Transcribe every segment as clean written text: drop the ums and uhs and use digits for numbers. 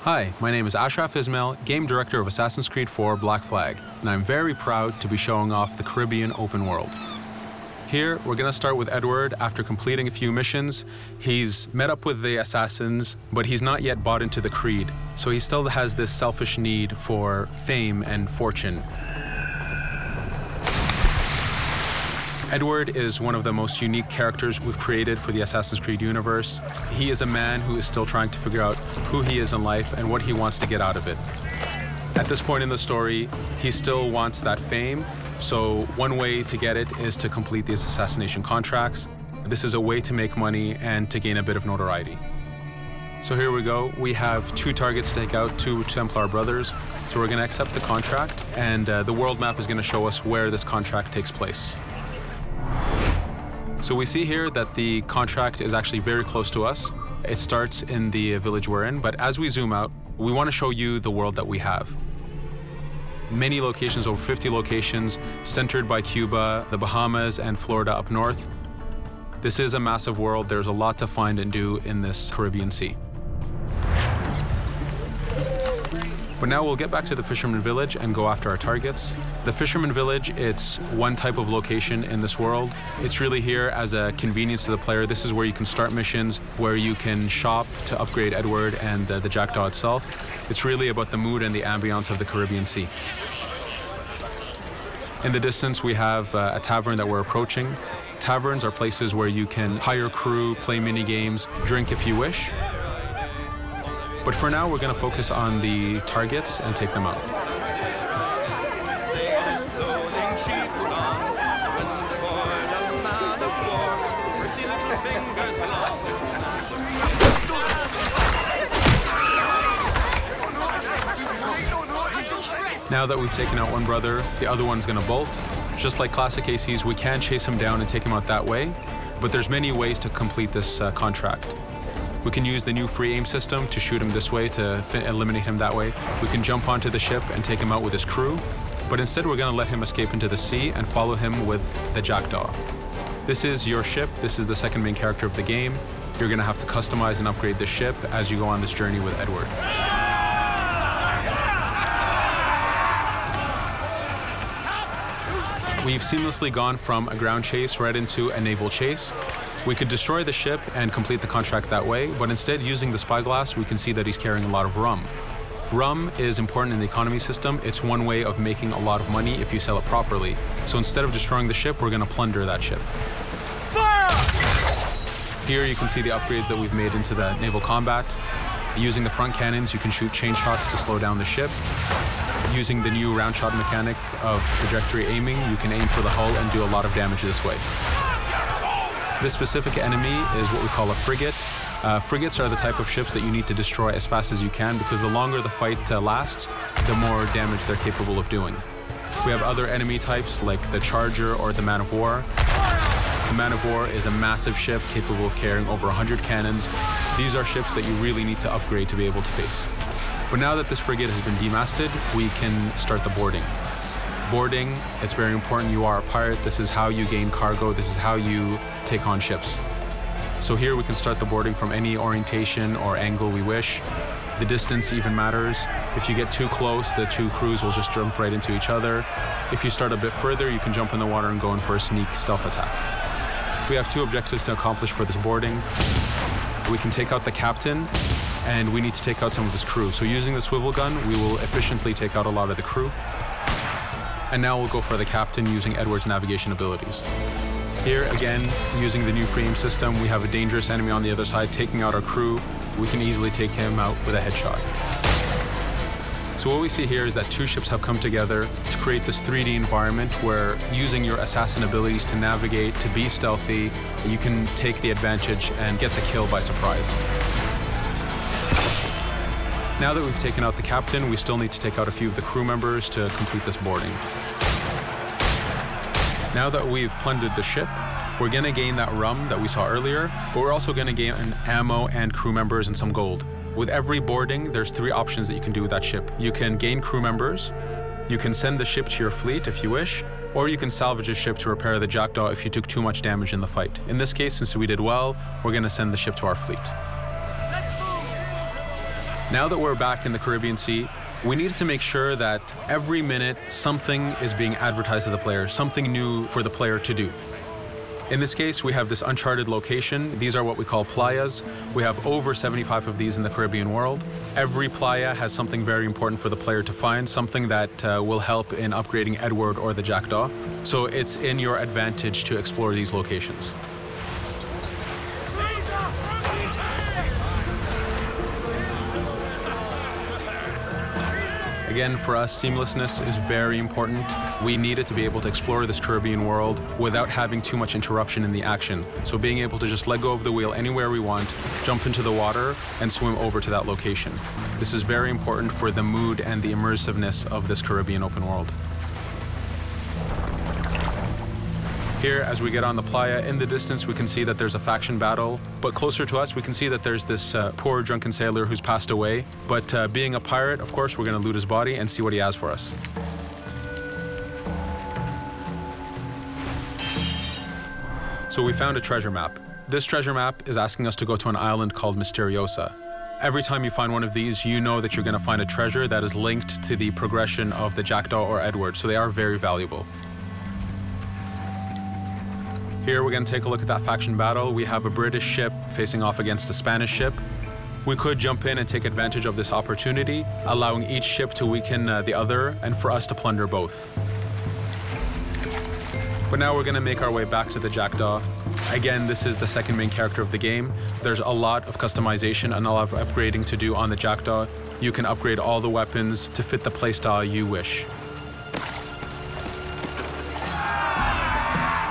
Hi, my name is Ismail, Game Director of Assassin's Creed 4 Black Flag, and I'm very proud to be showing off the Caribbean open world. Here, we're going to start with Edward. After completing a few missions, he's met up with the assassins, but he's not yet bought into the Creed, so he still has this selfish need for fame and fortune. Edward is one of the most unique characters we've created for the Assassin's Creed universe. He is a man who is still trying to figure out who he is in life and what he wants to get out of it. At this point in the story, he still wants that fame, so one way to get it is to complete these assassination contracts. This is a way to make money and to gain a bit of notoriety. So here we go. We have 2 targets to take out, 2 Templar brothers. So we're going to accept the contract, and the world map is going to show us where this contract takes place. So we see here that the contract is actually very close to us. It starts in the village we're in, but as we zoom out, we want to show you the world that we have. Many locations, over 50 locations, centered by Cuba, the Bahamas, and Florida up north. This is a massive world. There's a lot to find and do in this Caribbean Sea. But now we'll get back to the Fisherman Village and go after our targets. The Fisherman Village, it's one type of location in this world. It's really here as a convenience to the player. This is where you can start missions, where you can shop to upgrade Edward and the Jackdaw itself. It's really about the mood and the ambiance of the Caribbean Sea. In the distance, we have a tavern that we're approaching. Taverns are places where you can hire crew, play mini games, drink if you wish. But for now, we're going to focus on the targets and take them out. Now that we've taken out one brother, the other one's going to bolt. Just like classic ACs, we can chase him down and take him out that way, but there's many ways to complete this contract. We can use the new free aim system to shoot him this way, to eliminate him that way. We can jump onto the ship and take him out with his crew, but instead we're going to let him escape into the sea and follow him with the Jackdaw. This is your ship. This is the second main character of the game. You're going to have to customize and upgrade the ship as you go on this journey with Edward. We've seamlessly gone from a ground chase right into a naval chase. We could destroy the ship and complete the contract that way, but instead, using the spyglass, we can see that he's carrying a lot of rum. Rum is important in the economy system. It's one way of making a lot of money if you sell it properly. So instead of destroying the ship, we're going to plunder that ship. Fire! Here you can see the upgrades that we've made into the Naval Combat. Using the front cannons, you can shoot chain shots to slow down the ship. Using the new round shot mechanic of trajectory aiming, you can aim for the hull and do a lot of damage this way. This specific enemy is what we call a frigate. Frigates are the type of ships that you need to destroy as fast as you can, because the longer the fight lasts, the more damage they're capable of doing. We have other enemy types like the Charger or the Man of War. The Man of War is a massive ship capable of carrying over 100 cannons. These are ships that you really need to upgrade to be able to face. But now that this frigate has been demasted, we can start the boarding. Boarding, it's very important. You are a pirate. This is how you gain cargo. This is how you take on ships. So here we can start the boarding from any orientation or angle we wish. The distance even matters. If you get too close, the 2 crews will just jump right into each other. If you start a bit further, you can jump in the water and go in for a sneak stealth attack. We have 2 objectives to accomplish for this boarding. We can take out the captain, and we need to take out some of his crew. So using the swivel gun, we will efficiently take out a lot of the crew. And now we'll go for the captain using Edward's navigation abilities. Here, again, using the new free aim system, we have a dangerous enemy on the other side taking out our crew. We can easily take him out with a headshot. So what we see here is that 2 ships have come together to create this 3D environment where, using your assassin abilities to navigate, to be stealthy, you can take the advantage and get the kill by surprise. Now that we've taken out the captain, we still need to take out a few of the crew members to complete this boarding. Now that we've plundered the ship, we're going to gain that rum that we saw earlier, but we're also going to gain ammo and crew members and some gold. With every boarding, there's 3 options that you can do with that ship. You can gain crew members, you can send the ship to your fleet if you wish, or you can salvage a ship to repair the Jackdaw if you took too much damage in the fight. In this case, since we did well, we're going to send the ship to our fleet. Now that we're back in the Caribbean Sea, we needed to make sure that every minute something is being advertised to the player, something new for the player to do. In this case, we have this uncharted location. These are what we call playas. We have over 75 of these in the Caribbean world. Every playa has something very important for the player to find, something that will help in upgrading Edward or the Jackdaw. So it's in your advantage to explore these locations. Again, for us, seamlessness is very important. We needed to be able to explore this Caribbean world without having too much interruption in the action. So being able to just let go of the wheel anywhere we want, jump into the water, and swim over to that location. This is very important for the mood and the immersiveness of this Caribbean open world. Here, as we get on the playa, in the distance, we can see that there's a faction battle. But closer to us, we can see that there's this poor drunken sailor who's passed away. But being a pirate, of course, we're going to loot his body and see what he has for us. So we found a treasure map. This treasure map is asking us to go to an island called Misteriosa. Every time you find one of these, you know that you're going to find a treasure that is linked to the progression of the Jackdaw or Edward, so they are very valuable. Here we're going to take a look at that faction battle. We have a British ship facing off against a Spanish ship. We could jump in and take advantage of this opportunity, allowing each ship to weaken the other and for us to plunder both. But now we're going to make our way back to the Jackdaw. Again, this is the second main character of the game. There's a lot of customization and a lot of upgrading to do on the Jackdaw. You can upgrade all the weapons to fit the playstyle you wish.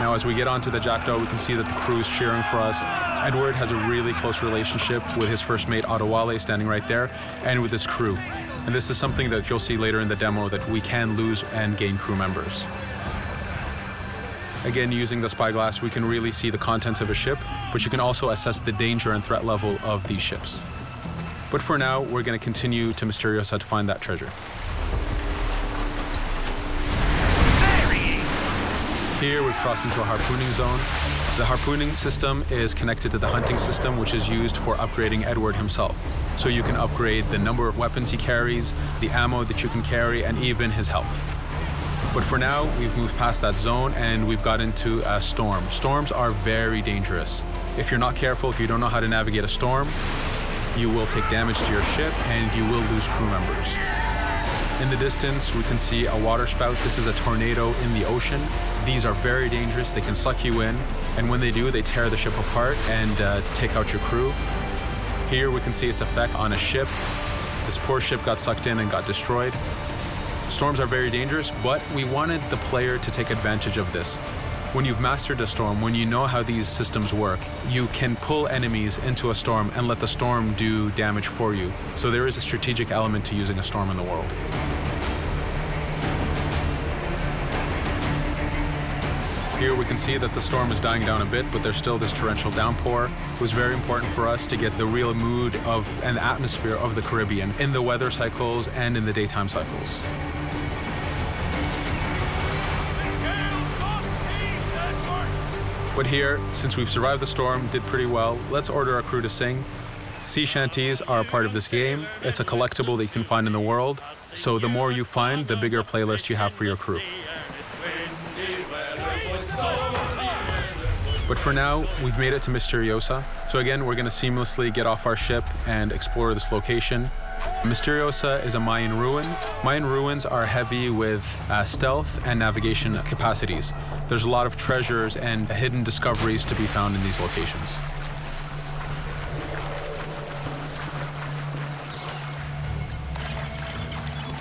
Now, as we get onto the Jackdaw, we can see that the crew is cheering for us. Edward has a really close relationship with his first mate, Adewale, standing right there, and with his crew. And this is something that you'll see later in the demo, that we can lose and gain crew members. Again, using the spyglass, we can really see the contents of a ship, but you can also assess the danger and threat level of these ships. But for now, we're going to continue to Misteriosa to find that treasure. Here we've crossed into a harpooning zone. The harpooning system is connected to the hunting system, which is used for upgrading Edward himself. So you can upgrade the number of weapons he carries, the ammo that you can carry, and even his health. But for now, we've moved past that zone and we've got into a storm. Storms are very dangerous. If you're not careful, if you don't know how to navigate a storm, you will take damage to your ship and you will lose crew members. In the distance, we can see a water spout. This is a tornado in the ocean. These are very dangerous. They can suck you in, and when they do, they tear the ship apart and take out your crew. Here we can see its effect on a ship. This poor ship got sucked in and got destroyed. Storms are very dangerous, but we wanted the player to take advantage of this. When you've mastered a storm, when you know how these systems work, you can pull enemies into a storm and let the storm do damage for you. So there is a strategic element to using a storm in the world. Here we can see that the storm is dying down a bit, but there's still this torrential downpour. It was very important for us to get the real mood of and atmosphere of the Caribbean in the weather cycles and in the daytime cycles. But here, since we've survived the storm, did pretty well, let's order our crew to sing. Sea shanties are a part of this game. It's a collectible that you can find in the world. So the more you find, the bigger playlist you have for your crew. But for now, we've made it to Misteriosa. So again, we're going to seamlessly get off our ship and explore this location. Misteriosa is a Mayan ruin. Mayan ruins are heavy with stealth and navigation capacities. There's a lot of treasures and hidden discoveries to be found in these locations.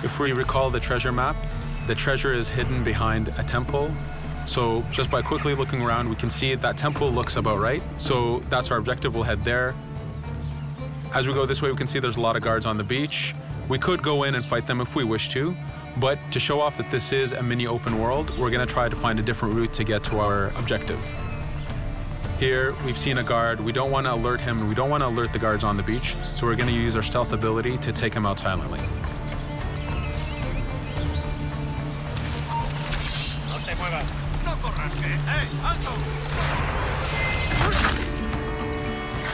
If we recall the treasure map, the treasure is hidden behind a temple. So just by quickly looking around, we can see that temple looks about right. So that's our objective. We'll head there. As we go this way, we can see there's a lot of guards on the beach. We could go in and fight them if we wish to, but to show off that this is a mini open world, we're going to try to find a different route to get to our objective. Here, we've seen a guard. We don't want to alert him, and we don't want to alert the guards on the beach, so we're going to use our stealth ability to take him out silently.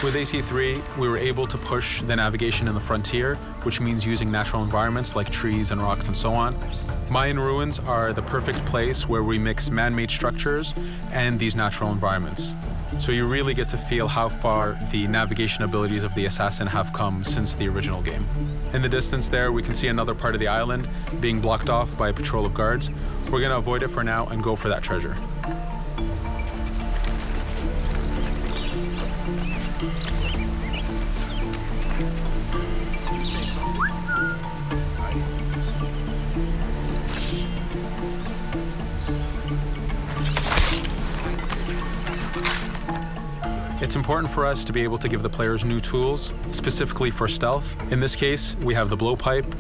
With AC3, we were able to push the navigation in the frontier. which means using natural environments like trees and rocks and so on. Mayan ruins are the perfect place where we mix man-made structures and these natural environments. So you really get to feel how far the navigation abilities of the assassin have come since the original game. In the distance there, we can see another part of the island being blocked off by a patrol of guards. We're going to avoid it for now and go for that treasure. It's important for us to be able to give the players new tools, specifically for stealth. In this case, we have the blowpipe.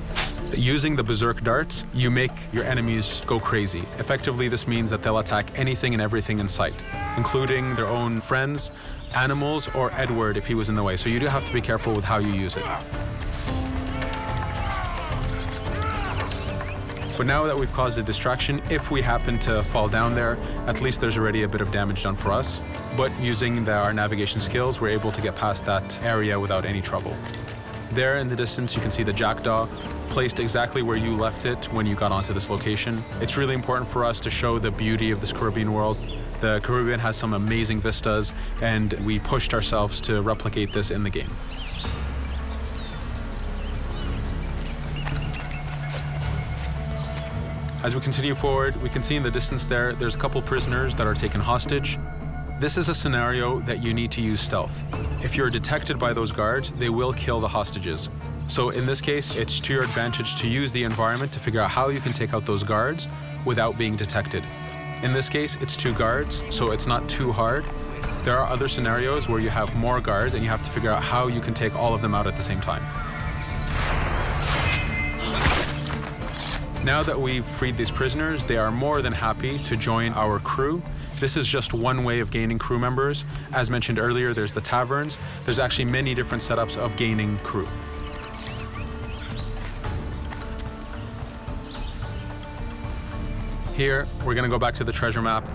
Using the berserk darts, you make your enemies go crazy. Effectively, this means that they'll attack anything and everything in sight, including their own friends, animals, or Edward if he was in the way. So you do have to be careful with how you use it. But now that we've caused a distraction, if we happen to fall down there, at least there's already a bit of damage done for us. But using our navigation skills, we're able to get past that area without any trouble. There in the distance, you can see the jackdaw placed exactly where you left it when you got onto this location. It's really important for us to show the beauty of this Caribbean world. The Caribbean has some amazing vistas, and we pushed ourselves to replicate this in the game. As we continue forward, we can see in the distance there's a couple prisoners that are taken hostage. This is a scenario that you need to use stealth. If you're detected by those guards, they will kill the hostages. So in this case, it's to your advantage to use the environment to figure out how you can take out those guards without being detected. In this case, it's 2 guards, so it's not too hard. There are other scenarios where you have more guards and you have to figure out how you can take all of them out at the same time. Now that we've freed these prisoners, they are more than happy to join our crew. This is just one way of gaining crew members. As mentioned earlier, there's the taverns. There's actually many different setups of gaining crew. Here, we're going to go back to the treasure map.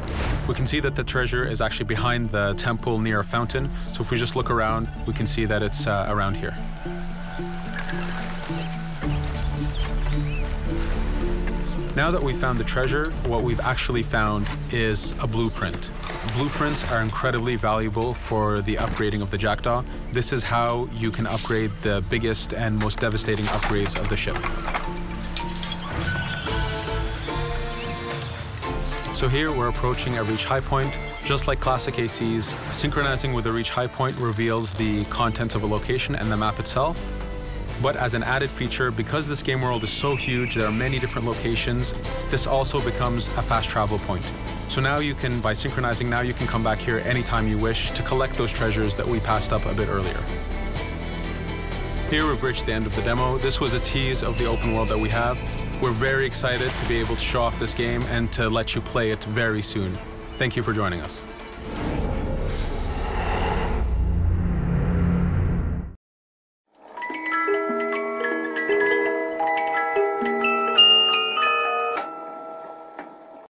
We can see that the treasure is actually behind the temple near a fountain. So if we just look around, we can see that it's around here. Now that we've found the treasure, what we've actually found is a blueprint. Blueprints are incredibly valuable for the upgrading of the jackdaw. This is how you can upgrade the biggest and most devastating upgrades of the ship. So here we're approaching a reach high point. Just like classic ACs, synchronizing with a reach high point reveals the contents of a location and the map itself. But as an added feature, because this game world is so huge, there are many different locations, this also becomes a fast travel point. So now you can, by synchronizing, now you can come back here anytime you wish to collect those treasures that we passed up a bit earlier. Here we've reached the end of the demo. This was a tease of the open world that we have. We're very excited to be able to show off this game and to let you play it very soon. Thank you for joining us.